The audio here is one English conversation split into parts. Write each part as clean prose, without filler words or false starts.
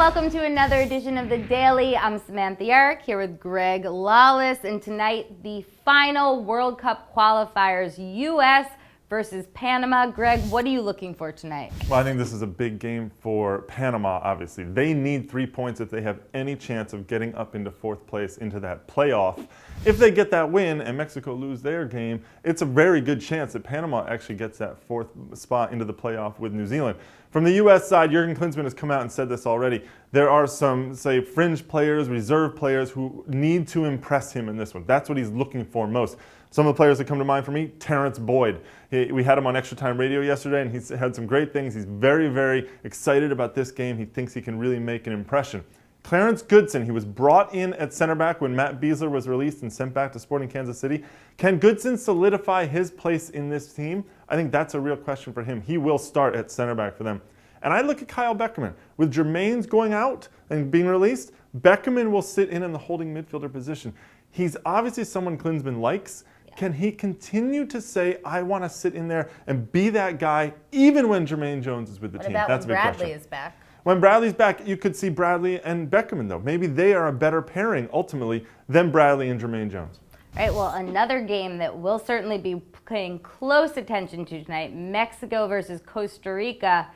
welcome to another edition of The Daily. I'm Samantha and Greg here with Greg Lawless, and tonight the final World Cup Qualifiers, U.S. versus Panama. Greg, what are you looking for tonight? Well, I think this is a big game for Panama, obviously. They need 3 points if they have any chance of getting up into fourth place into that playoff. If they get that win and Mexico lose their game, it's a very good chance that Panama actually gets that fourth spot into the playoff with New Zealand. From the U.S. side, Jurgen Klinsmann has come out and said this already. There are some, say, fringe players, reserve players who need to impress him in this one. That's what he's looking for most. Some of the players that come to mind for me, Terrence Boyd. We had him on Extra Time Radio yesterday, and he's had some great things. He's very, very excited about this game. He thinks he can really make an impression. Clarence Goodson, he was brought in at center back when Matt Beasler was released and sent back to Sporting Kansas City. Can Goodson solidify his place in this team? I think that's a real question for him. He will start at center back for them. And I look at Kyle Beckerman. With Jermaine's going out and being released, Beckerman will sit in the holding midfielder position. He's obviously someone Klinsmann likes. Can he continue to say, I want to sit in there and be that guy even when Jermaine Jones is with the team? That's a big question. Bradley is back? When Bradley's back, you could see Bradley and Beckerman, though. Maybe they are a better pairing, ultimately, than Bradley and Jermaine Jones. All right, well, another game that we'll certainly be paying close attention to tonight, Mexico versus Costa Rica.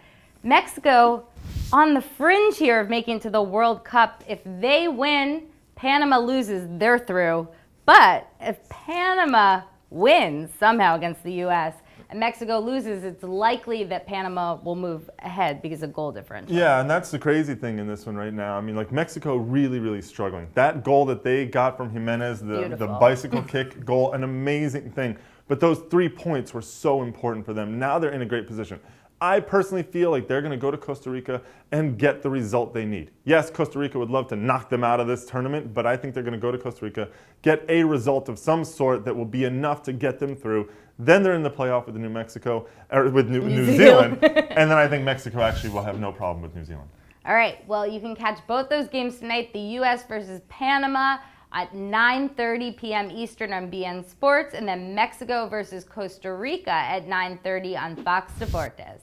Mexico on the fringe here of making it to the World Cup. If they win, Panama loses, they're through. But if Panama wins somehow against the U.S. and Mexico loses, it's likely that Panama will move ahead because of goal differential. Yeah, and that's the crazy thing in this one right now. I mean, like, Mexico really, really struggling. That goal that they got from Jimenez, the bicycle kick goal, an amazing thing. But those 3 points were so important for them. Now they're in a great position. I personally feel like they're going to go to Costa Rica and get the result they need. Yes, Costa Rica would love to knock them out of this tournament, but I think they're going to go to Costa Rica, get a result of some sort that will be enough to get them through. Then they're in the playoff with New Zealand, and then I think Mexico actually will have no problem with New Zealand. All right, well, you can catch both those games tonight, the U.S. versus Panama at 9:30 p.m. Eastern on BN Sports, and then Mexico versus Costa Rica at 9:30 on Fox Deportes.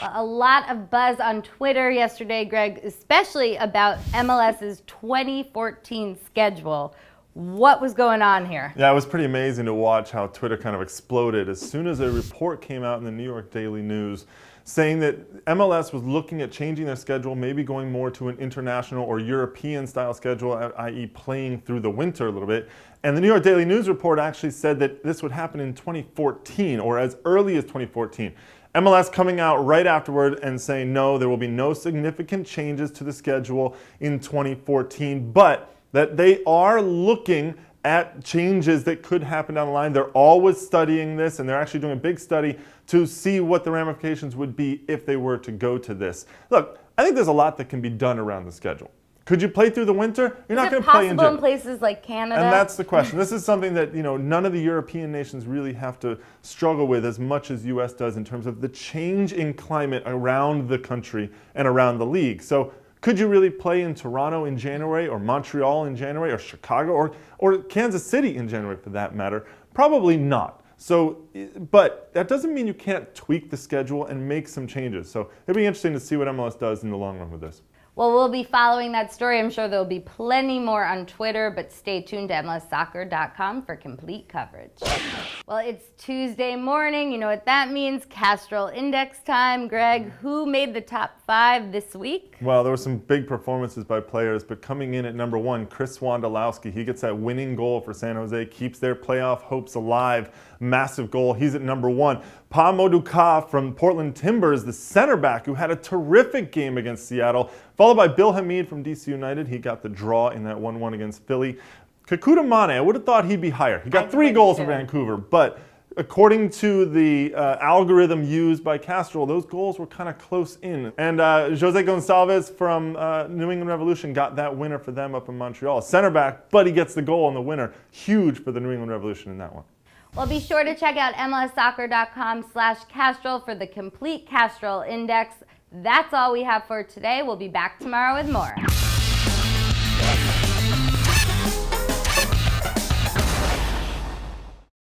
Well, a lot of buzz on Twitter yesterday, Greg, especially about MLS's 2014 schedule. What was going on here? Yeah, it was pretty amazing to watch how Twitter kind of exploded as soon as a report came out in the New York Daily News saying that MLS was looking at changing their schedule, maybe going more to an international or European-style schedule, i.e. playing through the winter a little bit. And the New York Daily News report actually said that this would happen in 2014 or as early as 2014. MLS coming out right afterward and saying, no, there will be no significant changes to the schedule in 2014, but that they are looking at changes that could happen down the line. They're always studying this, and they're actually doing a big study to see what the ramifications would be if they were to go to this. Look, I think there's a lot that can be done around the schedule. Could you play through the winter? You're not going to play in June. In places like Canada? And that's the question. This is something that, none of the European nations really have to struggle with as much as U.S. does in terms of the change in climate around the country and around the league. So could you really play in Toronto in January, or Montreal in January, or Chicago, or Kansas City in January for that matter? Probably not. So, but that doesn't mean you can't tweak the schedule and make some changes. So it'll be interesting to see what MLS does in the long run with this. Well, we'll be following that story. I'm sure there'll be plenty more on Twitter, but stay tuned to MLSsoccer.com for complete coverage. Well, it's Tuesday morning. You know what that means. Castrol Index time. Greg, who made the top 5 this week? Well, there were some big performances by players, but coming in at number 1, Chris Wondolowski. He gets that winning goal for San Jose, keeps their playoff hopes alive. Massive goal. He's at number 1. Pa Moduka from Portland Timbers, the center back who had a terrific game against Seattle, followed by Bill Hamid from DC United. He got the draw in that 1-1 against Philly. Kekuta Mane, I would have thought he'd be higher. He got 3 goals for Vancouver, but according to the algorithm used by Castrol, those goals were kind of close in. And Jose Gonçalves from New England Revolution got that winner for them up in Montreal. Center back, but he gets the goal and the winner. Huge for the New England Revolution in that one. Well, be sure to check out MLSsoccer.com/Castrol for the complete Castrol Index. That's all we have for today. We'll be back tomorrow with more.